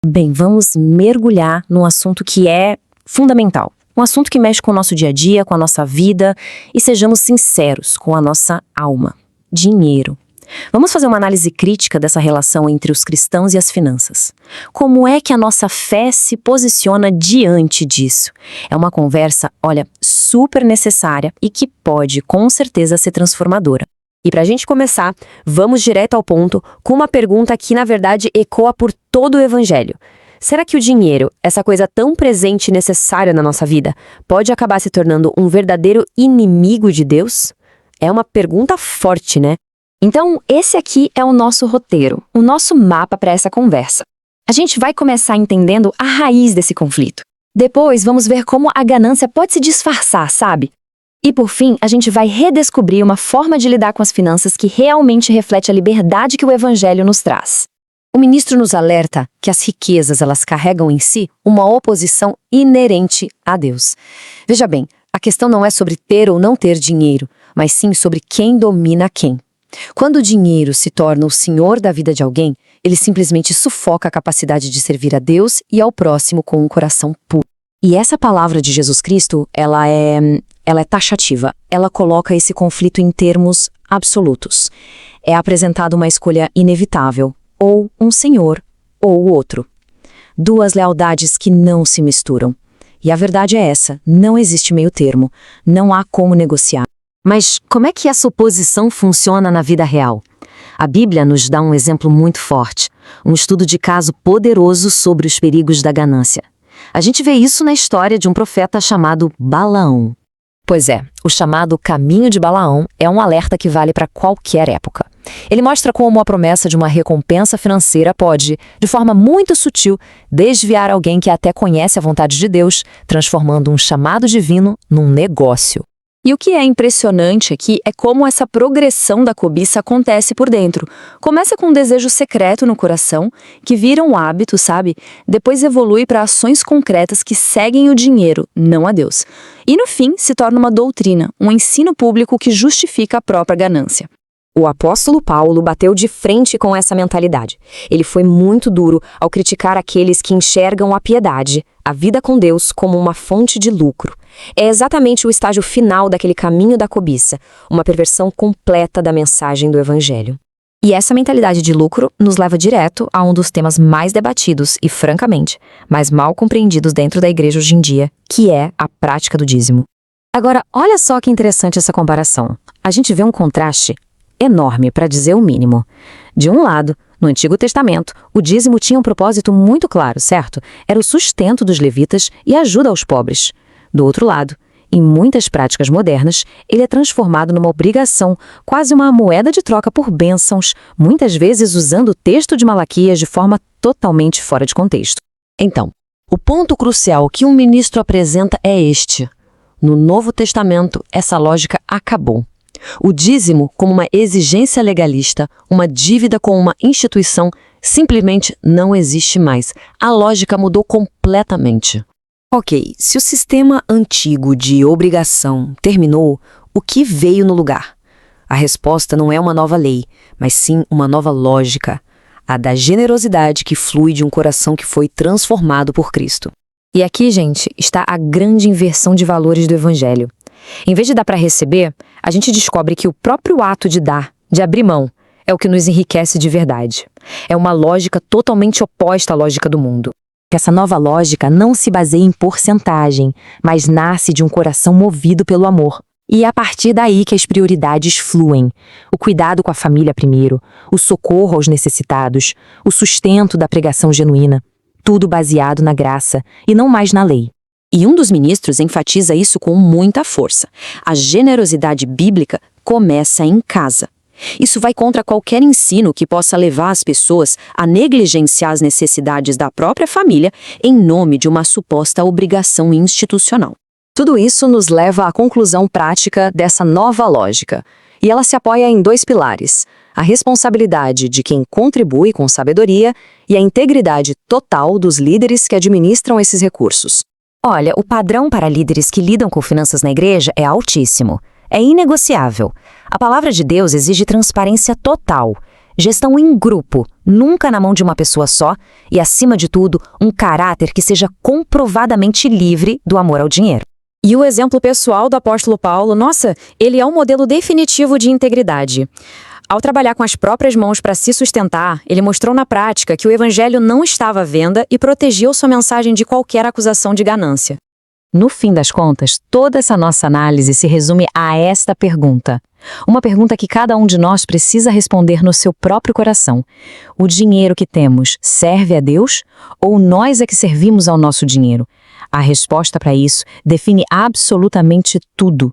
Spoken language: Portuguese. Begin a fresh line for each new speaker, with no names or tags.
Bem, vamos mergulhar num assunto que é fundamental. Um assunto que mexe com o nosso dia a dia, com a nossa vida, e sejamos sinceros, com a nossa alma. Dinheiro. Vamos fazer uma análise crítica dessa relação entre os cristãos e as finanças. Como é que a nossa fé se posiciona diante disso? É uma conversa, olha, super necessária e que pode, com certeza, ser transformadora.
E para a gente começar, vamos direto ao ponto com uma pergunta que, na verdade, ecoa por todo o Evangelho. Será que o dinheiro, essa coisa tão presente e necessária na nossa vida, pode acabar se tornando um verdadeiro inimigo de Deus? É uma pergunta forte, né? Então, esse aqui é o nosso roteiro, o nosso mapa para essa conversa. A gente vai começar entendendo a raiz desse conflito. Depois, vamos ver como a ganância pode se disfarçar, sabe? E por fim, a gente vai redescobrir uma forma de lidar com as finanças que realmente reflete a liberdade que o Evangelho nos traz. O ministro nos alerta que as riquezas elas carregam em si uma oposição inerente a Deus. Veja bem, a questão não é sobre ter ou não ter dinheiro, mas sim sobre quem domina quem. Quando o dinheiro se torna o senhor da vida de alguém, ele simplesmente sufoca a capacidade de servir a Deus e ao próximo com um coração puro. E essa palavra de Jesus Cristo, ela é taxativa. Ela coloca esse conflito em termos absolutos. É apresentada uma escolha inevitável, ou um senhor, ou o outro. Duas lealdades que não se misturam. E a verdade é essa, não existe meio termo, não há como negociar. Mas como é que essa oposição funciona na vida real? A Bíblia nos dá um exemplo muito forte, um estudo de caso poderoso sobre os perigos da ganância. A gente vê isso na história de um profeta chamado Balaão. Pois é, o chamado Caminho de Balaão é um alerta que vale para qualquer época. Ele mostra como a promessa de uma recompensa financeira pode, de forma muito sutil, desviar alguém que até conhece a vontade de Deus, transformando um chamado divino num negócio. E o que é impressionante aqui é como essa progressão da cobiça acontece por dentro. Começa com um desejo secreto no coração, que vira um hábito, sabe? Depois evolui para ações concretas que seguem o dinheiro, não a Deus. E no fim se torna uma doutrina, um ensino público que justifica a própria ganância. O apóstolo Paulo bateu de frente com essa mentalidade. Ele foi muito duro ao criticar aqueles que enxergam a piedade, a vida com Deus, como uma fonte de lucro. É exatamente o estágio final daquele caminho da cobiça, uma perversão completa da mensagem do Evangelho. E essa mentalidade de lucro nos leva direto a um dos temas mais debatidos e, francamente, mais mal compreendidos dentro da igreja hoje em dia, que é a prática do dízimo. Agora, olha só que interessante essa comparação. A gente vê um contraste enorme, para dizer o mínimo. De um lado, no Antigo Testamento, o dízimo tinha um propósito muito claro, certo? Era o sustento dos levitas e ajuda aos pobres. Do outro lado, em muitas práticas modernas, ele é transformado numa obrigação, quase uma moeda de troca por bênçãos, muitas vezes usando o texto de Malaquias de forma totalmente fora de contexto. Então, o ponto crucial que um ministro apresenta é este. No Novo Testamento, essa lógica acabou. O dízimo, como uma exigência legalista, uma dívida com uma instituição, simplesmente não existe mais. A lógica mudou completamente. Ok, se o sistema antigo de obrigação terminou, o que veio no lugar? A resposta não é uma nova lei, mas sim uma nova lógica, a da generosidade que flui de um coração que foi transformado por Cristo. E aqui, gente, está a grande inversão de valores do Evangelho. Em vez de dar para receber, a gente descobre que o próprio ato de dar, de abrir mão, é o que nos enriquece de verdade. É uma lógica totalmente oposta à lógica do mundo. Essa nova lógica não se baseia em porcentagem, mas nasce de um coração movido pelo amor. E é a partir daí que as prioridades fluem. O cuidado com a família primeiro, o socorro aos necessitados, o sustento da pregação genuína. Tudo baseado na graça e não mais na lei. E um dos ministros enfatiza isso com muita força. A generosidade bíblica começa em casa. Isso vai contra qualquer ensino que possa levar as pessoas a negligenciar as necessidades da própria família em nome de uma suposta obrigação institucional. Tudo isso nos leva à conclusão prática dessa nova lógica. E ela se apoia em dois pilares: a responsabilidade de quem contribui com sabedoria e a integridade total dos líderes que administram esses recursos. Olha, o padrão para líderes que lidam com finanças na igreja é altíssimo. É inegociável. A palavra de Deus exige transparência total.
Gestão em grupo, nunca na mão de uma pessoa só e, acima de tudo, um caráter que seja comprovadamente livre do amor ao dinheiro.
E o exemplo pessoal do apóstolo Paulo, nossa, ele é um modelo definitivo de integridade. Ao trabalhar com as próprias mãos para se sustentar, ele mostrou na prática que o evangelho não estava à venda e protegeu sua mensagem de qualquer acusação de ganância.
No fim das contas, toda essa nossa análise se resume a esta pergunta. Uma pergunta que cada um de nós precisa responder no seu próprio coração. O dinheiro que temos serve a Deus ou nós é que servimos ao nosso dinheiro? A resposta para isso define absolutamente tudo.